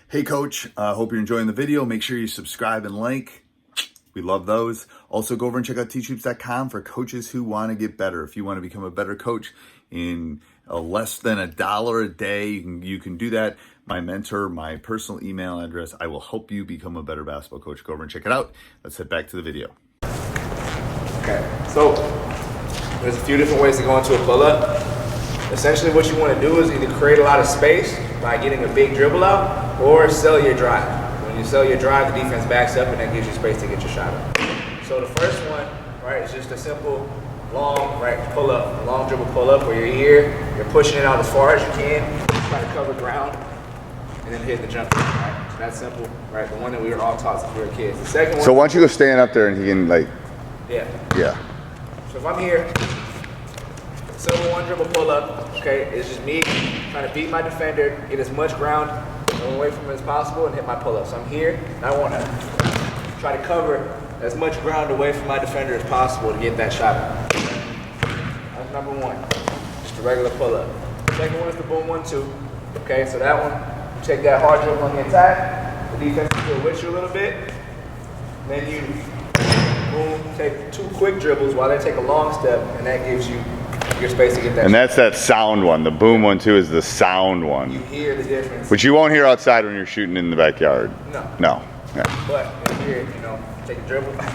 Hey coach, hope you're enjoying the video. Make sure you subscribe and like. We love those. Also go over and check out Teachhoops.com for coaches who want to get better. If you want to become a better coach in less than $1 a day, you can do that. My mentor, my personal email address, I will help you become a better basketball coach. Go over and check it out. Let's head back to the video. Okay, so there's a few different ways to go into a pull-up. Essentially what you want to do is either create a lot of space by getting a big dribble out or sell your drive. When you sell your drive, the defense backs up and that gives you space to get your shot up. So the first one, right, is just a simple long, right, pull-up, a long dribble pull-up where you're here, you're pushing it out as far as you can, try to cover ground, and then hit the jumper, right? So that's simple, right? The one that we were all taught since we were kids. The second one. So why don't you go stand up there and he can Yeah. So if I'm here, simple one dribble pull up, okay, it's just me trying to beat my defender, get as much ground away from him as possible, and hit my pull up. So I'm here, and I want to try to cover as much ground away from my defender as possible to get that shot. That's number one, just a regular pull up. Second one is the boom 1-2. Okay, so that one, you take that hard dribble on the attack, the defense is still with you a little bit, then you boom, take two quick dribbles while they take a long step, and that gives you your space to get that. And that's that sound one. The boom 1-2 is the sound one. You hear the difference. Which you won't hear outside when you're shooting in the backyard. No. Yeah. But in here, you know, take a dribble, that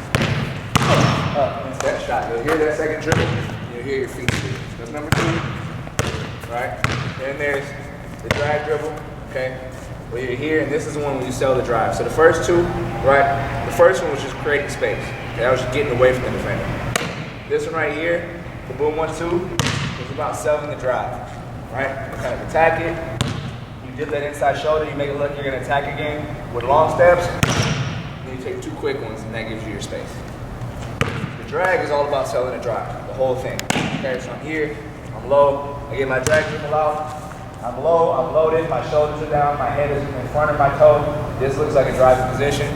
shot. You'll hear that second dribble, you'll hear your feet speak. That's number two, right? Then there's the drag dribble, okay? Where you're here, and this is the one when you sell the drive. So the first two, right? The first one was just creating space. Okay? That was just getting away from the defender. This one right here, the boom 1-2, is about selling the drive, right? You kind of attack it. You dip that inside shoulder, you make it look you're gonna attack again with long steps. Then you take two quick ones, and that gives you your space. The drag is all about selling the drive, the whole thing. Okay, so I'm here, I'm low, I get my drag dribble out. I'm low, I'm loaded, my shoulders are down, my head is in front of my toe. This looks like a driving position.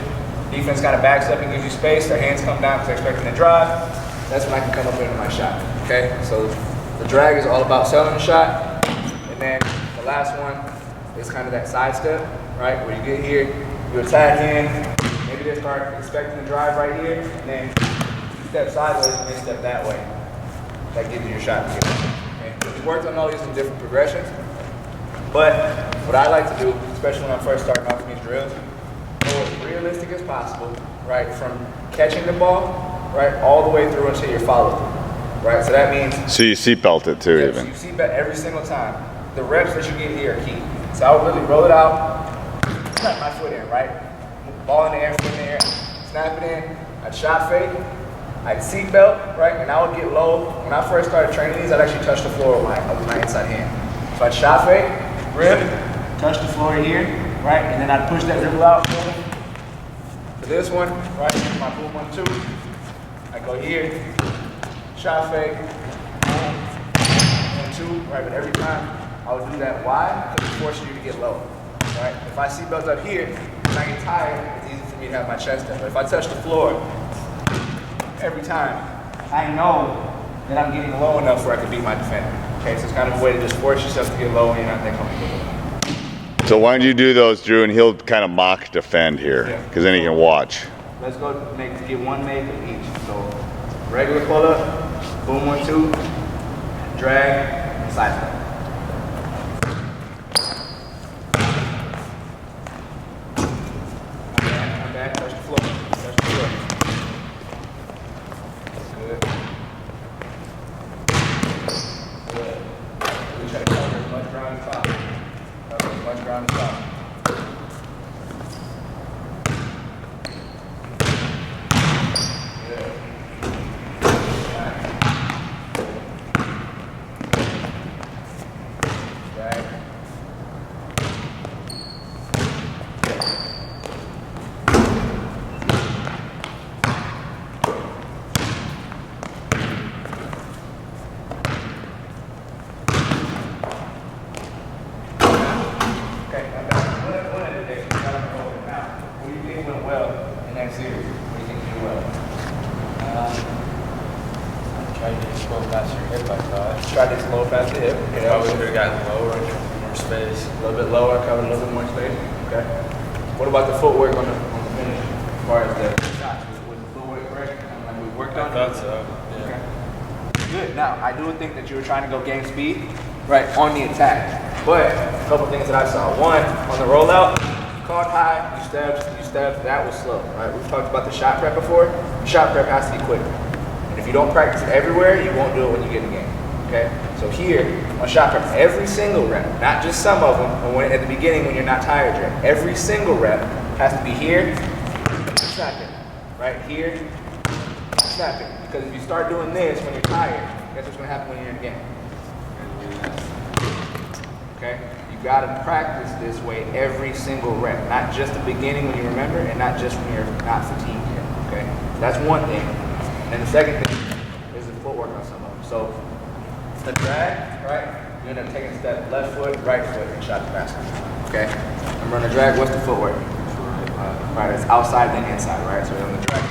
Defense kind of backs up and gives you space. Their hands come down because they're expecting to drive. That's when I can come up into my shot, okay? So the drag is all about selling the shot. And then the last one is kind of that side step, right? Where you get here, you attack in, maybe they start expecting to drive right here, and then you step sideways and they step that way. That gives you your shot. Okay? We worked on all these in different progressions. But what I like to do, especially when I'm first starting off in these drills, go as realistic as possible, right? From catching the ball, right, all the way through until you're followed through, right? So that means. So you seatbelt it too, even. So you seatbelt every single time. The reps that you get here are key. So I would really roll it out, snap my foot in, right? Ball in the air, foot in the air, snap it in. I'd shot fake, I'd seatbelt, right? And I would get low. When I first started training these, I'd actually touch the floor with my inside hand. So I'd shot fake, rip, touch the floor here, right? And then I'd push that dribble out. For this one, right, my boom 1-2. I go here, shot fake, boom, 1-2, right? But every time I would do that. Why? Because it forces you to get low, right? If I seatbelt up here, when I get tired, it's easy for me to have my chest up. But if I touch the floor every time, I know that I'm getting low enough where I can beat my defender. Okay, so it's kind of a way to just force yourself to get low and you're not that comfortable. So why don't you do those, Drew, and he'll kind of mock defend here, because then he can watch. Let's go get one make of each. So regular pull up, boom 1-2, drag, and side step. I'm back, touch the floor. Touch the floor. Good. Good. We try to cover as much ground as possible. Cover as much ground as possible. Tried to explode past your hip, I thought. Tried to explode past the hip. You know, Probably could have gotten lower. more space. A little bit lower, cover a little bit more space. Okay. What about the footwork on the finish? As far as the shots, was the footwork correct? Like we worked on? I thought so. Yeah. Okay. Good. Now, I do think that you were trying to go game speed, right, on the attack. But a couple things that I saw. One, on the rollout, caught high, you stepped, that was slow, right? We've talked about the shot prep before. The shot prep has to be quick. And if you don't practice it everywhere, you won't do it when you get in the game, okay? So here, on shot prep, every single rep, not just some of them, but when, at the beginning when you're not tired yet, every single rep has to be here, snapping, right? Here, snapping. Because if you start doing this when you're tired, guess what's gonna happen when you're in the game? Okay? You gotta practice this way every single rep, not just the beginning when you remember, and not just when you're not fatigued yet. Okay? That's one thing. And the second thing is the footwork on some of them. So the drag, right? You end up taking a step left foot, right foot, and shot the basket. Okay? Remember on the drag, what's the footwork? Right, it's outside then inside, right? So on the drag,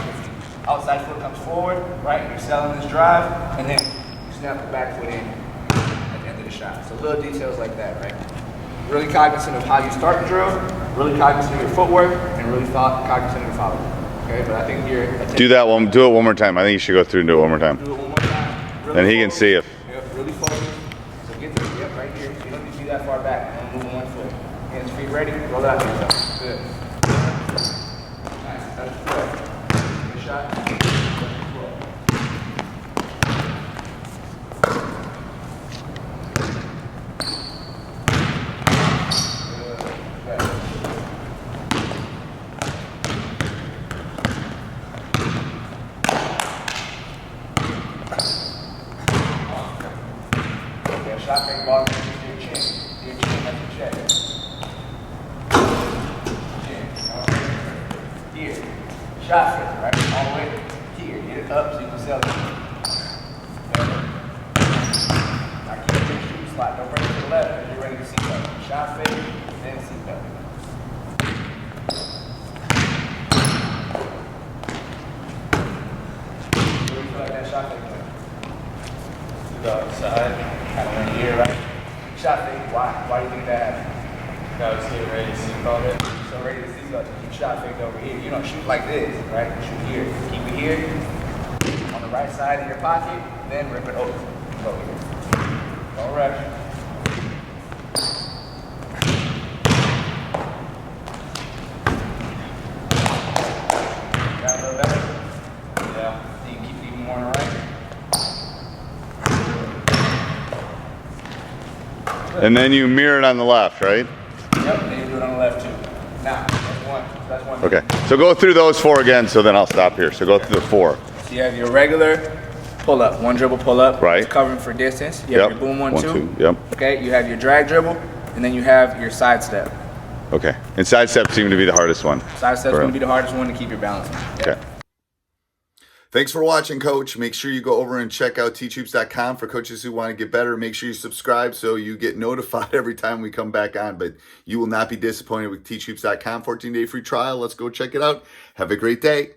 outside foot comes forward, right? You're selling this drive, and then you snap the back foot in at the end of the shot. So little details like that, right? Really cognizant of how you start the drill, really cognizant of your footwork, and really cognizant of your follow. Okay, but I think you're... Do that one. Do it one more time. I think you should go through and do it one more time. Do it one more time. Really Then he can see if... Yep, really focus. So get this, yep, right here. You don't need to be that far back. And move one foot. Hands, feet ready. Roll it out to yourself. Good. Nice. That's good. Good shot. Shot fake ball to your chin. To your chin, that's your chest. Chin. Here. Shot fake, right? All the way here. Get it up so you can sell it. Now keep it in your shoe slot. Don't bring it to the left because you're ready to seat up. Shot fake, then seat up. What do you feel like that shot fake went? To the outside. Kind of went here, right? Shot fake. Why? Why do you think that happened? I was getting ready to see about it. So ready to see something. You shot fake over here. You don't shoot like this, right? You shoot here. Keep it here on the right side of your pocket, then rip it over. Go here. Don't rush. Got a little better? Yeah. You can keep even more on the right. And then you mirror it on the left, right? Yep, then you do it on the left too. Now, that's one. Okay. So go through those 4 again, so then I'll stop here. So go through the 4. So you have your regular pull up, one dribble pull up. Right. Covering for distance. You have your boom 1-2. Yep. Okay, you have your drag dribble, and then you have your side step. Okay. And side step seemed to be the hardest one. Side step's going to be the hardest one to keep your balance on. Okay. Thanks for watching, Coach. Make sure you go over and check out teachhoops.com for coaches who want to get better. Make sure you subscribe so you get notified every time we come back on. But you will not be disappointed with teachhoops.com. 14-day free trial. Let's go check it out. Have a great day.